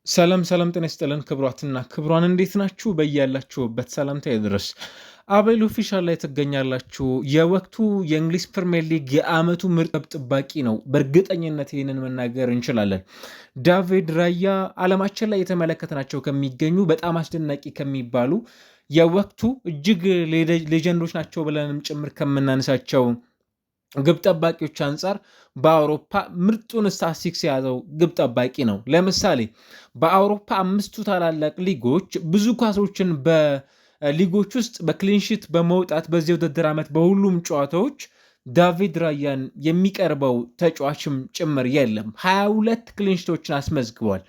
ሰላም ሰላም ጤና ይስጥልን ክቡራትና ክቡራን እንዴት ናችሁ? በያላችሁበት ሰላምታ ይድረስ። አቤል ኦፊሻል ላይ ትገኛላችሁ። የወቅቱ የእንግሊዝ ፕሪምየር ሊግ የዓመቱ ምርጥ ግብ ጠባቂ ነው። በእርግጠኝነት ይህንን መናገር እንችላለን። ዳቪድ ራያ ዓለማችን ላይ የተመለከትናቸው ከሚገኙ በጣም አስደናቂ ከሚባሉ የወቅቱ እጅግ ሌጀንዶች ናቸው ብለንም ጭምር ከምናነሳቸው ግብ ጠባቂዎች አንጻር በአውሮፓ ምርጡን ስታቲስቲክስ የያዘው ግብ ጠባቂ ነው። ለምሳሌ በአውሮፓ አምስቱ ታላላቅ ሊጎች ብዙ ኳሶችን በሊጎች ውስጥ በክሊንሺት በመውጣት በዚህ ውድድር ዓመት በሁሉም ጨዋታዎች ዳቪድ ራያን የሚቀርበው ተጫዋችም ጭምር የለም። 22 ክሊንሺቶችን አስመዝግቧል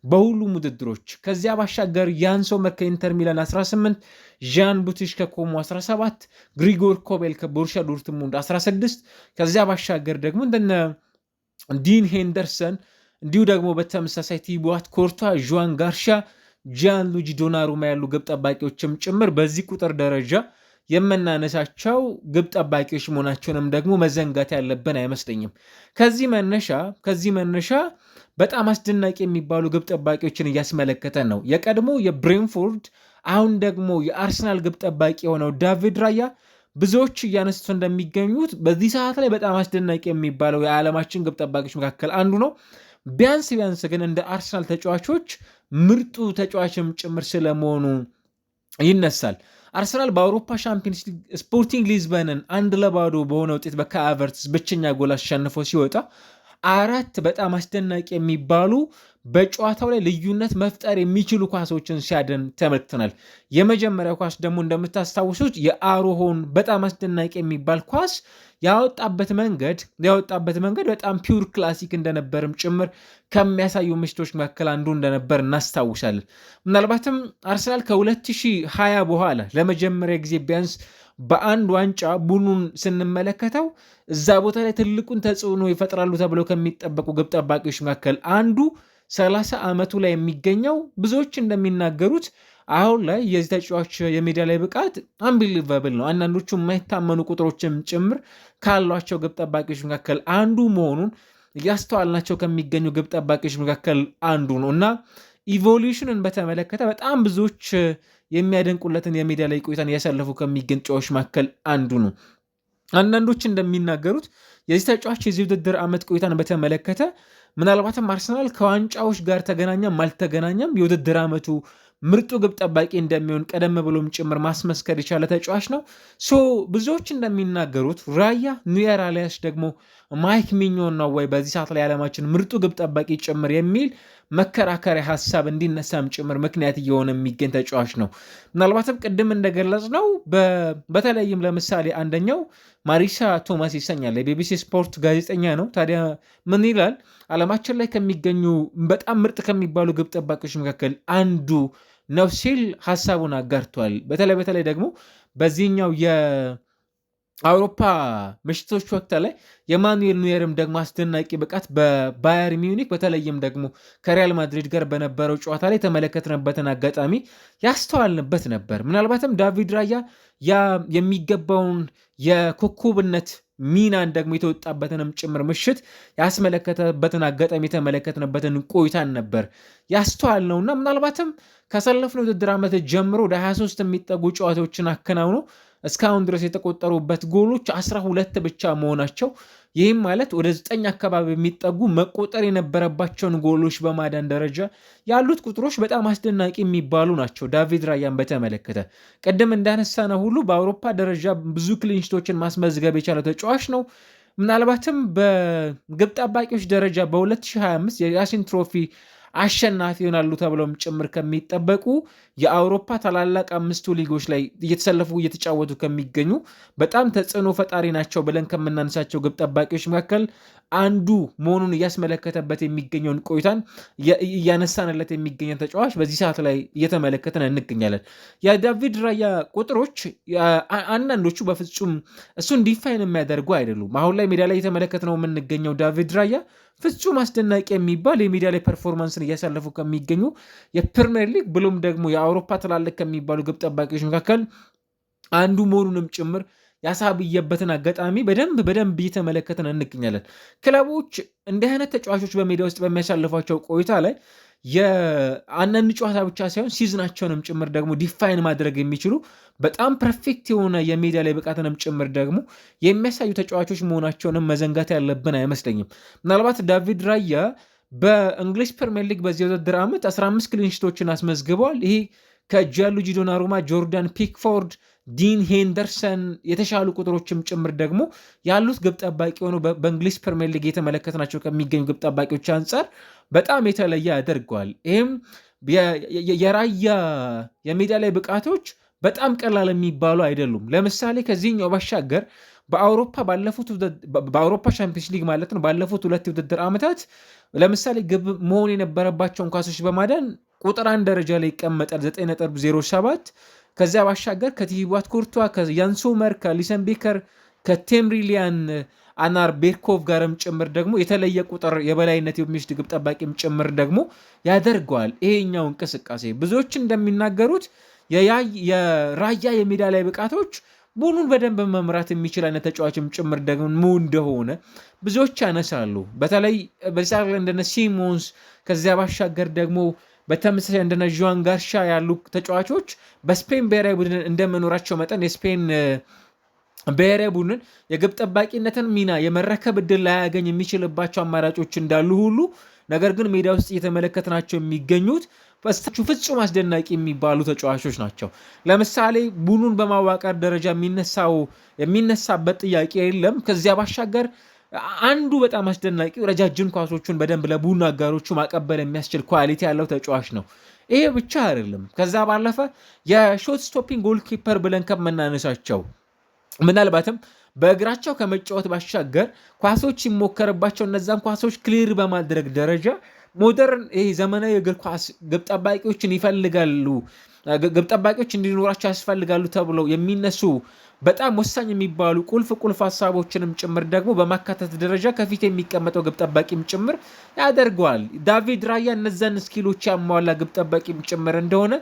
በሁሉም ውድድሮች። ከዚያ ባሻገር ያንሶ ከኢንተር ሚላን 18፣ ዣን ቡቲሽ ከኮሞ 17፣ ግሪጎር ኮቤል ከቦሩሲያ ዶርትሙንድ 16። ከዚያ ባሻገር ደግሞ እንደነ ዲን ሄንደርሰን እንዲሁ ደግሞ በተመሳሳይ ቲቦት ኮርቷ፣ ዡዋን ጋርሻ፣ ጂያን ሉጂ ዶናሩማ ያሉ ግብ ጠባቂዎችም ጭምር በዚህ ቁጥር ደረጃ የምናነሳቸው ግብ ጠባቂዎች መሆናቸውንም ደግሞ መዘንጋት ያለብን አይመስለኝም። ከዚህ መነሻ በጣም አስደናቂ የሚባሉ ግብ ጠባቂዎችን እያስመለከተን ነው። የቀድሞ የብሬንፎርድ አሁን ደግሞ የአርሰናል ግብ ጠባቂ የሆነው ዳቪድ ራያ ብዙዎች እያነሱት እንደሚገኙት በዚህ ሰዓት ላይ በጣም አስደናቂ የሚባለው የዓለማችን ግብ ጠባቂዎች መካከል አንዱ ነው። ቢያንስ ግን እንደ አርሰናል ተጫዋቾች ምርጡ ተጫዋችም ጭምር ስለመሆኑ ይነሳል። አርሰናል በአውሮፓ ሻምፒዮንስ ሊግ ስፖርቲንግ ሊዝበንን 1-0 በሆነ ውጤት በካይ ሃቨርትዝ ብቸኛ ጎል አሸንፎ ሲወጣ አራት በጣም አስደናቂ የሚባሉ በጨዋታው ላይ ልዩነት መፍጠር የሚችሉ ኳሶችን ሲያደን ተመልክተናል። የመጀመሪያው ኳስ ደግሞ እንደምታስታውሱት የአሮሆን በጣም አስደናቂ የሚባል ኳስ ያወጣበት መንገድ በጣም ፒውር ክላሲክ እንደነበርም ጭምር ከሚያሳዩ ምሽቶች መካከል አንዱ እንደነበር እናስታውሳለን። ምናልባትም አርሰናል ከ2020 በኋላ ለመጀመሪያ ጊዜ ቢያንስ በአንድ ዋንጫ ቡድኑን ስንመለከተው እዛ ቦታ ላይ ትልቁን ተጽዕኖ ይፈጥራሉ ተብለው ከሚጠበቁ ግብ ጠባቂዎች መካከል አንዱ 30 ዓመቱ ላይ የሚገኘው ብዙዎች እንደሚናገሩት አሁን ላይ የዚህ ተጫዋች የሜዳ ላይ ብቃት አንቢሊቨብል ነው። አንዳንዶቹ የማይታመኑ ቁጥሮችም ጭምር ካሏቸው ግብ ጠባቂዎች መካከል አንዱ መሆኑን እያስተዋልናቸው ከሚገኙ ግብ ጠባቂዎች መካከል አንዱ ነው እና ኢቮሉሽንን በተመለከተ በጣም ብዙዎች የሚያደንቁለትን የሜዳ ላይ ቆይታን እያሳለፉ ከሚገኙ ተጫዋቾች መካከል አንዱ ነው። አንዳንዶች እንደሚናገሩት የዚህ ተጫዋች የዚህ ውድድር ዓመት ቆይታን በተመለከተ ምናልባትም አርሰናል ከዋንጫዎች ጋር ተገናኘም አልተገናኘም የውድድር ዓመቱ ምርጡ ግብ ጠባቂ እንደሚሆን ቀደም ብሎም ጭምር ማስመስከር የቻለ ተጫዋች ነው። ብዙዎች እንደሚናገሩት ራያ ኑየር አሊያስ ደግሞ ማይክ ሚኞን ነው ወይ በዚህ ሰዓት ላይ ዓለማችን ምርጡ ግብ ጠባቂ ጭምር የሚል መከራከሪያ ሀሳብ እንዲነሳም ጭምር ምክንያት እየሆነ የሚገኝ ተጫዋች ነው። ምናልባትም ቅድም እንደገለጽ ነው በተለይም ለምሳሌ አንደኛው ማሪሳ ቶማስ ይሰኛል። የቢቢሲ ስፖርት ጋዜጠኛ ነው። ታዲያ ምን ይላል? ዓለማችን ላይ ከሚገኙ በጣም ምርጥ ከሚባሉ ግብ ጠባቂዎች መካከል አንዱ ነው ሲል ሀሳቡን አጋርቷል። በተለይ ደግሞ በዚህኛው የአውሮፓ ምሽቶች ወቅት ላይ የማኑኤል ኑየርም ደግሞ አስደናቂ ብቃት በባየር ሚዩኒክ በተለይም ደግሞ ከሪያል ማድሪድ ጋር በነበረው ጨዋታ ላይ የተመለከትንበትን አጋጣሚ ያስተዋልንበት ነበር። ምናልባትም ዳቪድ ራያ የሚገባውን የኮከብነት ሚናን ደግሞ የተወጣበትንም ጭምር ምሽት ያስመለከተበትን አጋጣሚ የተመለከትንበትን ቆይታን ነበር ያስተዋል ነውና ምናልባትም ካሳለፍነው ውድድር ዓመት ጀምሮ ወደ 23 የሚጠጉ ጨዋታዎችን አከናውኖ እስካሁን ድረስ የተቆጠሩበት ጎሎች 12 ብቻ መሆናቸው ይህም ማለት ወደ 9 አካባቢ የሚጠጉ መቆጠር የነበረባቸውን ጎሎች በማዳን ደረጃ ያሉት ቁጥሮች በጣም አስደናቂ የሚባሉ ናቸው። ዳቪድ ራያን በተመለከተ ቅድም እንዳነሳነው ሁሉ በአውሮፓ ደረጃ ብዙ ክሊንሺቶችን ማስመዝገብ የቻለ ተጫዋች ነው። ምናልባትም በግብ ጠባቂዎች ደረጃ በ2025 የያሲን ትሮፊ አሸናፊ ይሆናሉ ተብለውም ጭምር ከሚጠበቁ የአውሮፓ ታላላቅ አምስቱ ሊጎች ላይ እየተሰለፉ እየተጫወቱ ከሚገኙ በጣም ተጽዕኖ ፈጣሪ ናቸው ብለን ከምናነሳቸው ግብ ጠባቂዎች መካከል አንዱ መሆኑን እያስመለከተበት የሚገኘውን ቆይታን እያነሳንለት የሚገኘን ተጫዋች በዚህ ሰዓት ላይ እየተመለከተን እንገኛለን። የዳቪድ ራያ ቁጥሮች አንዳንዶቹ በፍጹም እሱን ዲፋይን የሚያደርጉ አይደሉም። አሁን ላይ ሜዳ ላይ እየተመለከትነው የምንገኘው ዳቪድ ራያ ፍጹም አስደናቂ የሚባል የሜዳ ላይ ፐርፎርማንስን እያሳለፉ ከሚገኙ የፕሪሚየር ሊግ ብሎም ደግሞ የአውሮፓ ትላልቅ ከሚባሉ ግብ ጠባቂዎች መካከል አንዱ መሆኑንም ጭምር ያሳብየበትን አጋጣሚ በደንብ እየተመለከትን እንገኛለን። ክለቦች እንዲህ አይነት ተጫዋቾች በሜዳ ውስጥ በሚያሳልፏቸው ቆይታ ላይ የአንዳንድ ጨዋታ ብቻ ሳይሆን ሲዝናቸውንም ጭምር ደግሞ ዲፋይን ማድረግ የሚችሉ በጣም ፐርፌክት የሆነ የሜዳ ላይ ብቃትንም ጭምር ደግሞ የሚያሳዩ ተጫዋቾች መሆናቸውንም መዘንጋት ያለብን አይመስለኝም። ምናልባት ዳቪድ ራያ በእንግሊዝ ፕሪሚየር ሊግ በዚህ ውድድር ዓመት 15 ክሊንሽቶችን አስመዝግበዋል። ይሄ ከጂያንሉጂ ዶናሩማ፣ ጆርዳን ፒክፎርድ፣ ዲን ሄንደርሰን የተሻሉ ቁጥሮችም ጭምር ደግሞ ያሉት ግብ ጠባቂ ሆኖ በእንግሊዝ ፕሪሚየር ሊግ የተመለከትናቸው ከሚገኙ ግብ ጠባቂዎች አንጻር በጣም የተለየ ያደርገዋል። ይህም የራያ የሜዳ ላይ ብቃቶች በጣም ቀላል የሚባሉ አይደሉም። ለምሳሌ ከዚህኛው ባሻገር በአውሮፓ ሻምፒዮንስ ሊግ ማለት ነው ባለፉት 2 የውድድር ዓመታት ለምሳሌ ግብ መሆን የነበረባቸውን ኳሶች በማዳን ቁጥር 1 ደረጃ ላይ ይቀመጣል 9.07። ከዚያ ባሻገር ከቲቦት ኩርቷ፣ ከያን ሶመር፣ ከሊሰን ቤከር፣ ከቴምሪሊያን አናር ቤርኮቭ ጋርም ጭምር ደግሞ የተለየ ቁጥር የበላይነት የሚወስድ ግብ ጠባቂም ጭምር ደግሞ ያደርገዋል። ይሄኛው እንቅስቃሴ ብዙዎች እንደሚናገሩት የራያ የሜዳ ላይ ብቃቶች ቡድኑን በደንብ መምራት የሚችል አይነት ተጫዋችም ጭምር ደግሞ እንደሆነ ብዙዎች ያነሳሉ። በተለይ በሳር እንደነ ሲሞንስ ከዚያ ባሻገር ደግሞ በተመሳሳይ እንደነ ዡዋን ጋርሻ ያሉ ተጫዋቾች በስፔን ብሔራዊ ቡድን እንደመኖራቸው መጠን የስፔን ብሔራዊ ቡድን የግብ ጠባቂነትን ሚና የመረከብ ዕድል ላያገኝ የሚችልባቸው አማራጮች እንዳሉ ሁሉ ነገር ግን ሜዳ ውስጥ እየተመለከትናቸው የሚገኙት በስታችሁ ፍጹም አስደናቂ የሚባሉ ተጫዋቾች ናቸው። ለምሳሌ ቡድኑን በማዋቀር ደረጃ የሚነሳበት ጥያቄ የለም። ከዚያ ባሻገር አንዱ በጣም አስደናቂው ረጃጅም ኳሶቹን በደንብ ለቡድኑ አጋሮቹ ማቀበል የሚያስችል ኳሊቲ ያለው ተጫዋች ነው። ይሄ ብቻ አይደለም። ከዛ ባለፈ የሾት ስቶፒንግ ጎልኪፐር ብለን ከምናነሳቸው ምናልባትም በእግራቸው ከመጫወት ባሻገር ኳሶች ይሞከርባቸው እነዛን ኳሶች ክሊር በማድረግ ደረጃ ሞደርን ይሄ ዘመናዊ እግር ኳስ ግብ ጠባቂዎችን ይፈልጋሉ፣ ግብ ጠባቂዎች እንዲኖራቸው ያስፈልጋሉ ተብለው የሚነሱ በጣም ወሳኝ የሚባሉ ቁልፍ ሀሳቦችንም ጭምር ደግሞ በማካተት ደረጃ ከፊት የሚቀመጠው ግብ ጠባቂም ጭምር ያደርገዋል። ዳቪድ ራያ እነዛን ስኪሎች ያሟላ ግብ ጠባቂም ጭምር እንደሆነ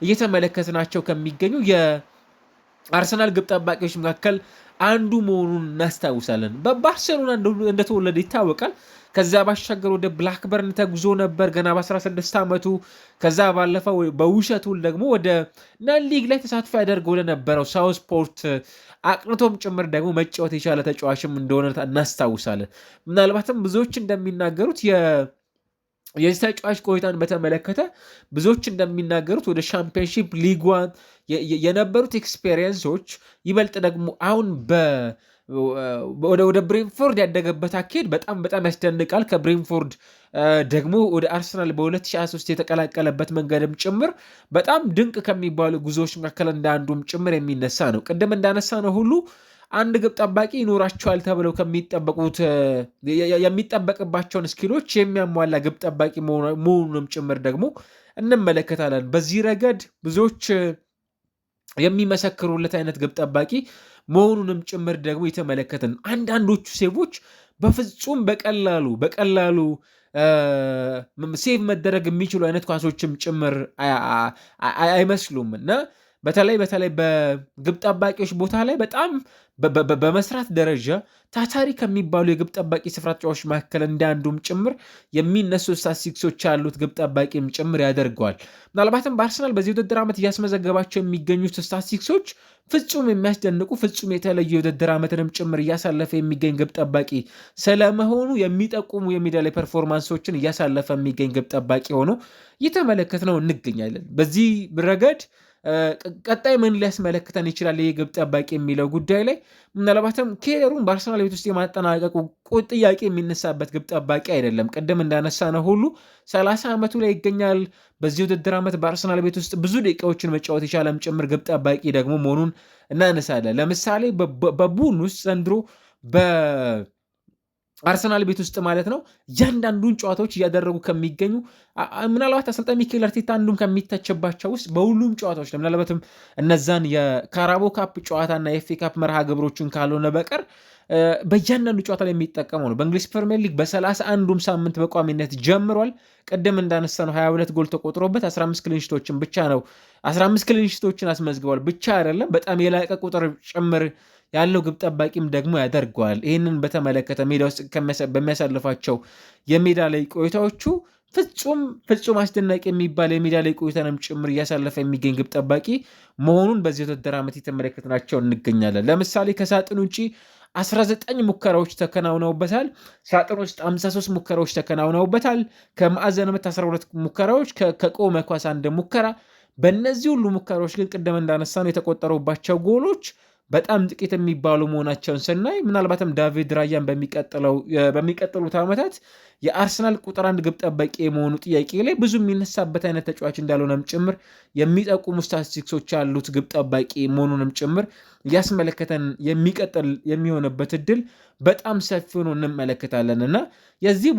እየተመለከትናቸው ከሚገኙ የአርሰናል ግብ ጠባቂዎች መካከል አንዱ መሆኑን እናስታውሳለን። በባርሴሎና እንደተወለደ ይታወቃል። ከዛ ባሻገር ወደ ብላክበርን ተጉዞ ነበር ገና በ16 ዓመቱ። ከዛ ባለፈው በውሸቱል ደግሞ ወደ ናን ሊግ ላይ ተሳትፎ ያደርገው ለነበረው ሳውስፖርት አቅንቶም ጭምር ደግሞ መጫወት የቻለ ተጫዋችም እንደሆነ እናስታውሳለን። ምናልባትም ብዙዎች እንደሚናገሩት የዚህ ተጫዋች ቆይታን በተመለከተ ብዙዎች እንደሚናገሩት ወደ ሻምፒዮንሺፕ ሊጓን የነበሩት ኤክስፔሪየንሶች ይበልጥ ደግሞ አሁን ወደ ብሬንፎርድ ያደገበት አካሄድ በጣም ያስደንቃል። ከብሬንፎርድ ደግሞ ወደ አርሰናል በ2023 የተቀላቀለበት መንገድም ጭምር በጣም ድንቅ ከሚባሉ ጉዞዎች መካከል እንዳንዱም ጭምር የሚነሳ ነው። ቅድም እንዳነሳ ነው ሁሉ አንድ ግብ ጠባቂ ይኖራቸዋል ተብለው የሚጠበቅባቸውን ስኪሎች የሚያሟላ ግብ ጠባቂ መሆኑንም ጭምር ደግሞ እንመለከታለን። በዚህ ረገድ ብዙዎች የሚመሰክሩለት አይነት ግብ ጠባቂ መሆኑንም ጭምር ደግሞ የተመለከትን። አንዳንዶቹ ሴቮች በፍጹም በቀላሉ ሴቭ መደረግ የሚችሉ አይነት ኳሶችም ጭምር አይመስሉም እና በተለይ በግብ ጠባቂዎች ቦታ ላይ በጣም በመስራት ደረጃ ታታሪ ከሚባሉ የግብ ጠባቂ ስፍራ ተጫዋቾች መካከል እንዳንዱም ጭምር የሚነሱ ስታቲስቲክሶች ያሉት ግብ ጠባቂም ጭምር ያደርገዋል። ምናልባትም በአርሰናል በዚህ ውድድር ዓመት እያስመዘገባቸው የሚገኙት ስታቲስቲክሶች ፍጹም የሚያስደንቁ ፍጹም የተለዩ የውድድር ዓመትንም ጭምር እያሳለፈ የሚገኝ ግብ ጠባቂ ስለመሆኑ የሚጠቁሙ የሜዳ ላይ ፐርፎርማንሶችን እያሳለፈ የሚገኝ ግብ ጠባቂ ሆኖ እየተመለከትነው እንገኛለን። በዚህ ረገድ ቀጣይ ምን ሊያስመለክተን ይችላል ይህ ግብ ጠባቂ የሚለው ጉዳይ ላይ ምናልባትም ኬሪየሩን በአርሰናል ቤት ውስጥ የማጠናቀቁ ጥያቄ የሚነሳበት ግብ ጠባቂ አይደለም። ቅድም እንዳነሳ ነው ሁሉ 30 ዓመቱ ላይ ይገኛል። በዚህ ውድድር ዓመት በአርሰናል ቤት ውስጥ ብዙ ደቂቃዎችን መጫወት የቻለም ጭምር ግብ ጠባቂ ደግሞ መሆኑን እናነሳለን። ለምሳሌ በቡድን ውስጥ ዘንድሮ አርሰናል ቤት ውስጥ ማለት ነው እያንዳንዱን ጨዋታዎች እያደረጉ ከሚገኙ ምናልባት አሰልጣኝ ሚኬል አርቴታ አንዱም ከሚተችባቸው ውስጥ በሁሉም ጨዋታዎች ምናልባትም እነዛን የካራቦ ካፕ ጨዋታና የኤፍኤ ካፕ መርሃ ግብሮችን ካልሆነ በቀር በእያንዳንዱ ጨዋታ ላይ የሚጠቀመው ነው። በእንግሊዝ ፕሪሚየር ሊግ በ31ዱም ሳምንት በቋሚነት ጀምሯል። ቅድም እንዳነሳ ነው 22 ጎል ተቆጥሮበት 15 ክሊንሽቶችን ብቻ ነው 15 ክሊንሽቶችን አስመዝግቧል ብቻ አይደለም በጣም የላቀ ቁጥር ጭምር ያለው ግብ ጠባቂም ደግሞ ያደርገዋል። ይህንን በተመለከተ ሜዳ ውስጥ በሚያሳልፋቸው የሜዳ ላይ ቆይታዎቹ ፍጹም አስደናቂ የሚባል የሜዳ ላይ ቆይታንም ጭምር እያሳለፈ የሚገኝ ግብ ጠባቂ መሆኑን በዚህ ውድድር ዓመት የተመለከትናቸው እንገኛለን። ለምሳሌ ከሳጥን ውጭ 19 ሙከራዎች ተከናውነውበታል። ሳጥን ውስጥ 53 ሙከራዎች ተከናውነውበታል። ከማዕዘን ምት 12 ሙከራዎች፣ ከቆመ ኳስ 1 ሙከራ። በእነዚህ ሁሉ ሙከራዎች ግን ቅድም እንዳነሳነው የተቆጠሩባቸው ጎሎች በጣም ጥቂት የሚባሉ መሆናቸውን ስናይ ምናልባትም ዳቪድ ራያን በሚቀጥሉት ዓመታት የአርሰናል ቁጥር 1 ግብ ጠባቂ የመሆኑ ጥያቄ ላይ ብዙ የሚነሳበት አይነት ተጫዋች እንዳልሆነም ጭምር የሚጠቁሙ ስታቲስቲክሶች ያሉት ግብ ጠባቂ መሆኑንም ጭምር እያስመለከተን የሚቀጥል የሚሆንበት እድል በጣም ሰፊ ሆኖ እንመለከታለን እና የዚህ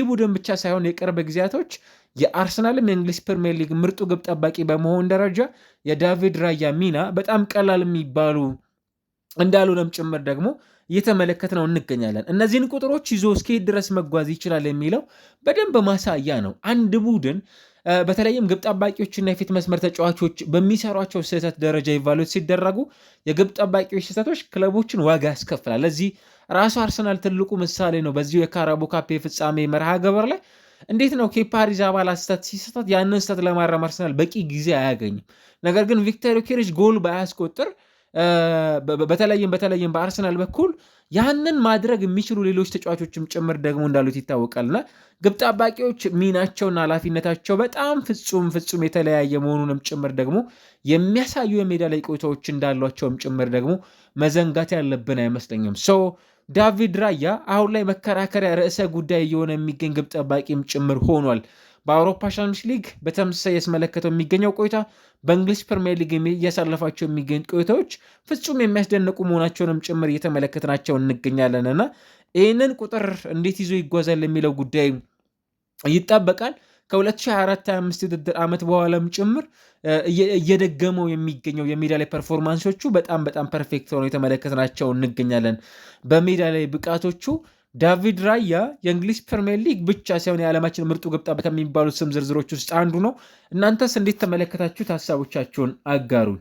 ቡድን ብቻ ሳይሆን የቅርብ ጊዜያቶች የአርሰናልም የእንግሊዝ ፕሪሚየር ሊግ ምርጡ ግብ ጠባቂ በመሆን ደረጃ የዳቪድ ራያ ሚና በጣም ቀላል የሚባሉ እንዳልሆነም ጭምር ደግሞ እየተመለከት ነው እንገኛለን። እነዚህን ቁጥሮች ይዞ እስከሄድ ድረስ መጓዝ ይችላል የሚለው በደንብ ማሳያ ነው። አንድ ቡድን በተለይም ግብ ጠባቂዎችና የፊት መስመር ተጫዋቾች በሚሰሯቸው ስህተት ደረጃ ኢቫሉዌት ሲደረጉ የግብ ጠባቂዎች ስህተቶች ክለቦችን ዋጋ ያስከፍላል። ለዚህ ራሱ አርሰናል ትልቁ ምሳሌ ነው። በዚሁ የካራቦ ካፕ የፍጻሜ መርሃ ግብር ላይ እንዴት ነው ኬፓ አሪዛባላጋ ስህተት ሲሰጣት ያንን ስህተት ለማረም አርሰናል በቂ ጊዜ አያገኝም። ነገር ግን ቪክቶር ዮኬሬሽ ጎል ባያስቆጥር በተለይም በአርሰናል በኩል ያንን ማድረግ የሚችሉ ሌሎች ተጫዋቾችም ጭምር ደግሞ እንዳሉት ይታወቃልና ግብ ጠባቂዎች ሚናቸውና ኃላፊነታቸው በጣም ፍጹም የተለያየ መሆኑንም ጭምር ደግሞ የሚያሳዩ የሜዳ ላይ ቆይታዎች እንዳሏቸውም ጭምር ደግሞ መዘንጋት ያለብን አይመስለኝም። ዳቪድ ራያ አሁን ላይ መከራከሪያ ርዕሰ ጉዳይ እየሆነ የሚገኝ ግብ ጠባቂም ጭምር ሆኗል። በአውሮፓ ሻምፒዮንስ ሊግ በተመሳሳይ ያስመለከተው የሚገኘው ቆይታ በእንግሊዝ ፕሪሚየር ሊግ እያሳለፋቸው የሚገኙ ቆይታዎች ፍጹም የሚያስደንቁ መሆናቸውንም ጭምር እየተመለከትናቸው እንገኛለን እና ይህንን ቁጥር እንዴት ይዞ ይጓዛል የሚለው ጉዳይ ይጠበቃል። ከ2024/25 ውድድር ዓመት በኋላም ጭምር እየደገመው የሚገኘው የሜዳ ላይ ፐርፎርማንሶቹ በጣም ፐርፌክት ሆነው የተመለከትናቸው እንገኛለን። በሜዳ ላይ ብቃቶቹ ዳቪድ ራያ የእንግሊዝ ፕሪሚየር ሊግ ብቻ ሳይሆን የዓለማችን ምርጡ ግብ ጠባቂ ከሚባሉት ስም ዝርዝሮች ውስጥ አንዱ ነው። እናንተስ እንዴት ተመለከታችሁት? ሀሳቦቻችሁን አጋሩን።